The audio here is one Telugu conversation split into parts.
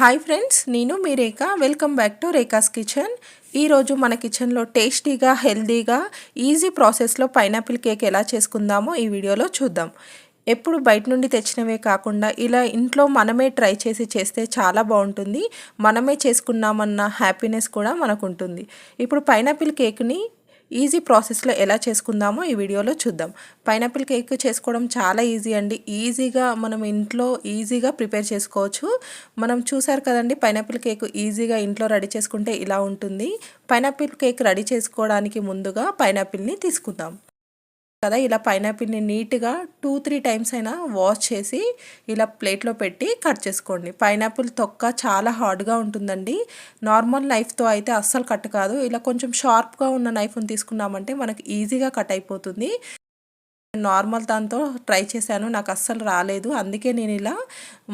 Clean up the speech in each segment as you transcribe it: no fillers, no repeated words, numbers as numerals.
హాయ్ ఫ్రెండ్స్, నేను మీ Rekha. Welcome back to Rekha's kitchen. ఈరోజు మన కిచెన్లో టేస్టీగా, హెల్దీగా, ఈజీ ప్రాసెస్లో పైనాపిల్ కేక్ ఎలా చేసుకుందామో ఈ వీడియోలో చూద్దాం. ఎప్పుడు బయట నుండి తెచ్చినవే కాకుండా ఇలా ఇంట్లో మనమే ట్రై చేస్తే చాలా బాగుంటుంది. మనమే చేసుకున్నామన్న హ్యాపీనెస్ కూడా మనకు ఉంటుంది. ఇప్పుడు పైనాపిల్ కేక్ని ఈజీ ప్రాసెస్లో ఎలా చేసుకుందామో ఈ వీడియోలో చూద్దాం. పైనాపిల్ కేక్ చేసుకోవడం చాలా ఈజీ అండి. ఈజీగా మనం ఇంట్లో ఈజీగా ప్రిపేర్ చేసుకోవచ్చు. మనం చూసారు కదండి, పైనాపిల్ కేక్ ఈజీగా ఇంట్లో రెడీ చేసుకుంటే ఇలా ఉంటుంది. పైనాపిల్ కేక్ రెడీ చేసుకోవడానికి ముందుగా పైనాపిల్ని తీసుకుందాం కదా. ఇలా పైనాపిల్ని నీట్గా 2-3 టైమ్స్ అయినా వాష్ చేసి ఇలా ప్లేట్లో పెట్టి కట్ చేసుకోండి. పైనాపిల్ తొక్క చాలా హార్డ్గా ఉంటుందండి. నార్మల్ నైఫ్తో అయితే అస్సలు కట్ కాదు. ఇలా కొంచెం షార్ప్గా ఉన్న నైఫ్ని తీసుకున్నామంటే మనకి ఈజీగా కట్ అయిపోతుంది. నార్మల్ దాంతో ట్రై చేశాను, నాకు అస్సలు రాలేదు. అందుకే నేను ఇలా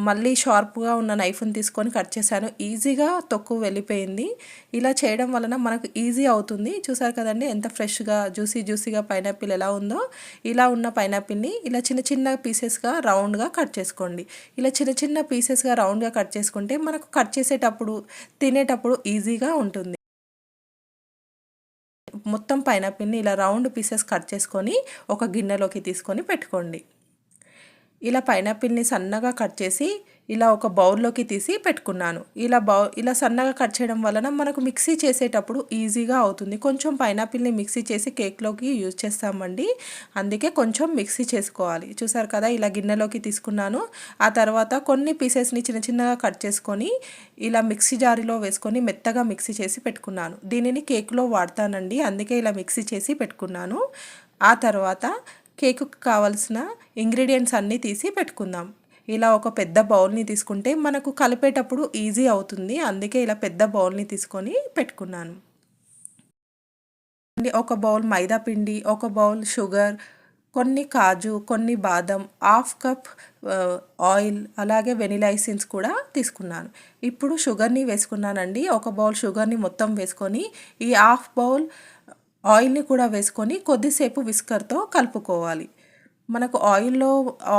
మళ్ళీ షార్ప్గా ఉన్న నైఫ్ని తీసుకొని కట్ చేశాను. ఈజీగా తొక్కు వెళ్ళిపోయింది. ఇలా చేయడం వలన మనకు ఈజీ అవుతుంది. చూసారు కదండి ఎంత ఫ్రెష్గా జ్యూసీగా పైనాపిల్ ఎలా ఉందో. ఇలా ఉన్న పైనాపిల్ని ఇలా చిన్న చిన్న పీసెస్గా రౌండ్గా కట్ చేసుకోండి. ఇలా చిన్న చిన్న పీసెస్గా రౌండ్గా కట్ చేసుకుంటే మనకు కట్ చేసేటప్పుడు తినేటప్పుడు ఈజీగా ఉంటుంది. మొత్తం పైనాపిల్ని ఇలా రౌండ్ పీసెస్ కట్ చేసుకొని ఒక గిన్నెలోకి తీసుకొని పెట్టుకోండి. ఇలా పైనాపిల్ని సన్నగా కట్ చేసి ఇలా ఒక బౌల్లోకి తీసి పెట్టుకున్నాను. ఇలా సన్నగా కట్ చేయడం వలన మనకు మిక్సీ చేసేటప్పుడు ఈజీగా అవుతుంది. కొంచెం పైనాపిల్ని మిక్సీ చేసి కేక్లోకి యూజ్ చేస్తామండి, అందుకే కొంచెం మిక్సీ చేసుకోవాలి. చూసారు కదా, ఇలా గిన్నెలోకి తీసుకున్నాను. ఆ తర్వాత కొన్ని పీసెస్ని చిన్న చిన్నగా కట్ చేసుకొని ఇలా మిక్సీ జారీలో వేసుకొని మెత్తగా మిక్సీ చేసి పెట్టుకున్నాను. దీనిని కేక్లో వాడతానండి, అందుకే ఇలా మిక్సీ చేసి పెట్టుకున్నాను. ఆ తర్వాత కేకుకు కావాల్సిన ఇంగ్రీడియంట్స్ అన్నీ తీసి పెట్టుకుందాం. ఇలా ఒక పెద్ద బౌల్ని తీసుకుంటే మనకు కలిపేటప్పుడు ఈజీ అవుతుంది, అందుకే ఇలా పెద్ద బౌల్ని తీసుకొని పెట్టుకున్నాను. ఒక బౌల్ మైదా పిండి, ఒక బౌల్ షుగర్, కొన్ని కాజు, కొన్ని బాదం, హాఫ్ కప్ ఆయిల్, అలాగే వెనిలా ఎసెన్స్ కూడా తీసుకున్నాను. ఇప్పుడు షుగర్ని వేసుకున్నానండి. ఒక బౌల్ షుగర్ని మొత్తం వేసుకొని ఈ హాఫ్ బౌల్ ఆయిల్ని కూడా వేసుకొని కొద్దిసేపు విస్కర్తో కలుపుకోవాలి. మనకు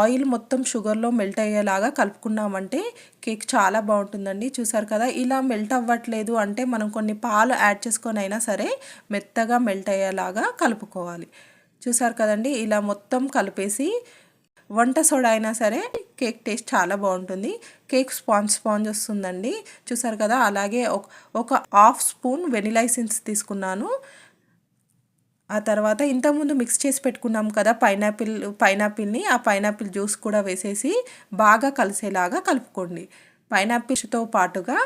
ఆయిల్ మొత్తం షుగర్లో మెల్ట్ అయ్యేలాగా కలుపుకున్నామంటే కేక్ చాలా బాగుంటుందండి. చూసారు కదా, ఇలా మెల్ట్ అవ్వట్లేదు అంటే మనం కొన్ని పాలు యాడ్ చేసుకొని అయినా సరే మెత్తగా మెల్ట్ అయ్యేలాగా కలుపుకోవాలి. చూసారు కదండి, ఇలా మొత్తం కలిపేసి వంట సోడా అయినా సరే కేక్ టేస్ట్ చాలా బాగుంటుంది. కేక్ స్పాంజ్ వస్తుందండి. చూసారు కదా, అలాగే ఒక హాఫ్ స్పూన్ వెనిలా ఎసెన్స్ తీసుకున్నాను. ఆ తర్వాత ఇంతకుముందు మిక్స్ చేసి పెట్టుకున్నాం కదా పైనాపిల్ని, ఆ పైనాపిల్ జ్యూస్ కూడా వేసేసి బాగా కలిసేలాగా కలుపుకోండి. పైనాపిల్తో పాటుగా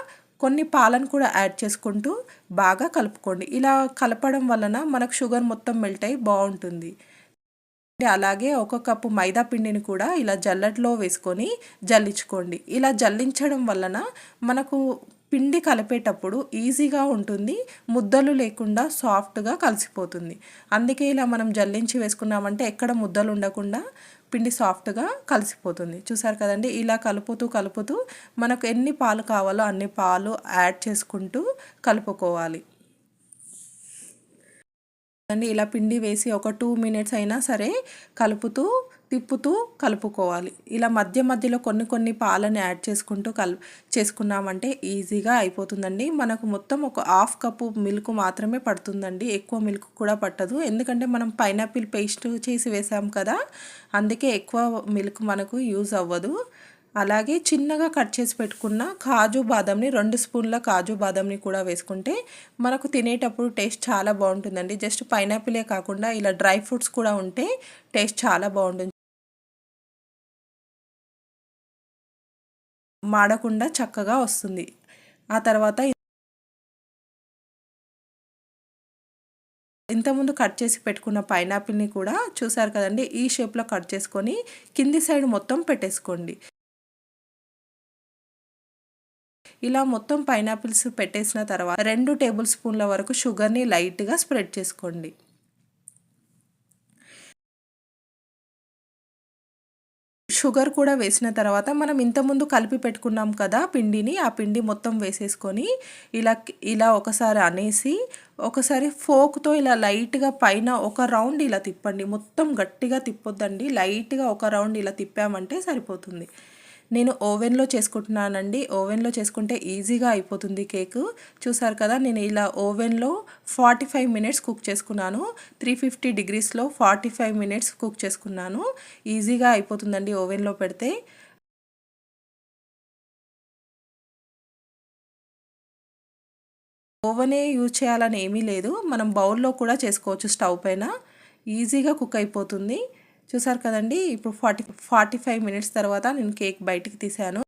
కొన్ని పాలను కూడా యాడ్ చేసుకుంటూ బాగా కలుపుకోండి. ఇలా కలపడం వలన మనకు షుగర్ మొత్తం మెల్ట్ అయ్యి బాగుంటుంది. అలాగే ఒక కప్పు మైదా పిండిని కూడా ఇలా జల్లెడలో వేసుకొని జల్లించుకోండి. ఇలా జల్లించడం వలన మనకు పిండి కలిపేటప్పుడు ఈజీగా ఉంటుంది, ముద్దలు లేకుండా సాఫ్ట్గా కలిసిపోతుంది. అందుకే ఇలా మనం జల్లించి వేసుకున్నామంటే ఎక్కడ ముద్దలు ఉండకుండా పిండి సాఫ్ట్గా కలిసిపోతుంది. చూసారు కదండి, ఇలా కలుపుతూ మనకు ఎన్ని పాలు కావాలో అన్ని పాలు యాడ్ చేసుకుంటూ కలుపుకోవాలి. ఇలా పిండి వేసి ఒక 2 మినిట్స్ అయినా సరే తిప్పుతూ కలుపుకోవాలి. ఇలా మధ్యలో కొన్ని పాలను యాడ్ చేసుకుంటూ చేసుకున్నామంటే ఈజీగా అయిపోతుందండి. మనకు మొత్తం ఒక హాఫ్ కప్పు మిల్క్ మాత్రమే పడుతుందండి, ఎక్కువ మిల్క్ కూడా పట్టదు. ఎందుకంటే మనం పైనాపిల్ పేస్ట్ చేసి వేసాం కదా, అందుకే ఎక్కువ మిల్క్ మనకు యూజ్ అవ్వదు. అలాగే చిన్నగా కట్ చేసి పెట్టుకున్న కాజు బాదంని 2 స్పూన్ల కాజు బాదంని కూడా వేసుకుంటే మనకు తినేటప్పుడు టేస్ట్ చాలా బాగుంటుందండి. జస్ట్ పైనాపిలే కాకుండా ఇలా డ్రై ఫ్రూట్స్ కూడా ఉంటే టేస్ట్ చాలా బాగుంటుంది. మాడకుండా చక్కగా వస్తుంది. ఆ తర్వాత ఇంతకుముందు కట్ చేసి పెట్టుకున్న పైనాపిల్ని కూడా చూసారు కదండి, ఈ షేప్లో కట్ చేసుకొని కింది సైడ్ మొత్తం పెట్టేసుకోండి. ఇలా మొత్తం పైనాపిల్స్ పెట్టేసిన తర్వాత 2 టేబుల్ స్పూన్ల వరకు షుగర్ని లైట్గా స్ప్రెడ్ చేసుకోండి. షుగర్ కూడా వేసిన తర్వాత మనం ఇంతకుముందు కలిపి పెట్టుకున్నాం కదా పిండిని, ఆ పిండి మొత్తం వేసేసుకొని ఇలా ఒకసారి అనేసి ఒకసారి ఫోక్తో ఇలా లైట్గా పైన ఒక రౌండ్ ఇలా తిప్పండి. మొత్తం గట్టిగా తిప్పొద్దండి, లైట్గా ఒక రౌండ్ ఇలా తిప్పామంటే సరిపోతుంది. నేను ఓవెన్లో చేసుకుంటున్నానండి. ఓవెన్లో చేసుకుంటే ఈజీగా అయిపోతుంది కేకు. చూసారు కదా, నేను ఇలా ఓవెన్లో 45 మినిట్స్ కుక్ చేసుకున్నాను. 350 డిగ్రీస్లో 45 మినిట్స్ కుక్ చేసుకున్నాను. ఈజీగా అయిపోతుందండి ఓవెన్లో పెడితే. ఓవెనే యూజ్ చేయాలని ఏమీ లేదు, మనం బౌల్లో కూడా చేసుకోవచ్చు స్టవ్ పైన. ఈజీగా కుక్ అయిపోతుంది. చూసారు కదండి, ఇప్పుడు 45 మినిట్స్ తర్వాత నేను కేక్ బయటికి తీసాను.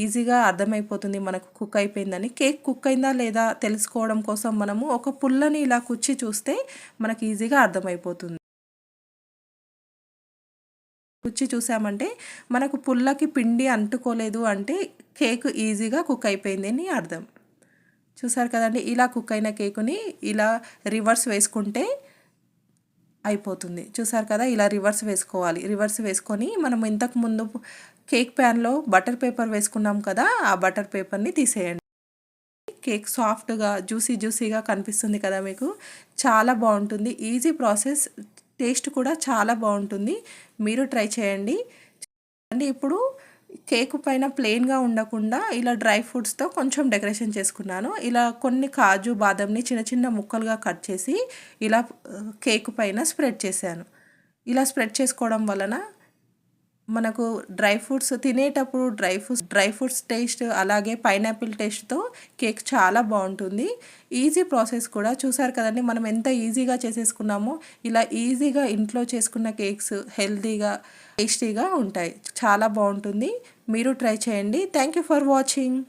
ఈజీగా అర్థమైపోతుంది మనకు కుక్ అయిపోయిందని. కేక్ కుక్ అయిందా లేదా తెలుసుకోవడం కోసం మనము ఒక పుల్లని ఇలా కుచ్చి చూస్తే మనకు ఈజీగా అర్థమైపోతుంది. కుచ్చి చూసామంటే మనకు పుల్లకి పిండి అంటుకోలేదు అంటే కేక్ ఈజీగా కుక్ అయిపోయింది అని అర్థం. చూసారు కదండి, ఇలా కుక్ అయిన కేకుని ఇలా రివర్స్ వేసుకుంటే అయిపోతుంది. చూసారు కదా, ఇలా రివర్స్ వేసుకోవాలి. రివర్స్ వేసుకొని మనం ఇంతకు ముందు కేక్ ప్యాన్లో బటర్ పేపర్ వేసుకున్నాం కదా, ఆ బటర్ పేపర్ని తీసేయండి. కేక్ సాఫ్ట్గా జ్యూసీగా కనిపిస్తుంది కదా మీకు. చాలా బాగుంటుంది, ఈజీ ప్రాసెస్, టేస్ట్ కూడా చాలా బాగుంటుంది. మీరు ట్రై చేయండి. అండి ఇప్పుడు కేక్ పైన ప్లెయిన్గా ఉండకుండా ఇలా డ్రై ఫ్రూట్స్తో కొంచెం డెకరేషన్ చేసుకున్నాను. ఇలా కొన్ని కాజు బాదంని చిన్న చిన్న ముక్కలుగా కట్ చేసి ఇలా కేక్ పైన స్ప్రెడ్ చేశాను. ఇలా స్ప్రెడ్ చేసుకోవడం వలన మనకు డ్రై ఫ్రూట్స్ తినేటప్పుడు డ్రై ఫ్రూట్స్ టేస్ట్ అలాగే పైనాపిల్ టేస్ట్తో కేక్ చాలా బాగుంటుంది. ఈజీ ప్రాసెస్ కూడా. చూసారు కదండి, మనం ఎంత ఈజీగా చేసేసుకున్నామో. ఇలా ఈజీగా ఇంట్లో చేసుకున్న కేక్స్ హెల్తీగా టేస్టీగా ఉంటాయి. చాలా బాగుంటుంది. మీరు ట్రై చేయండి. Thank you for watching.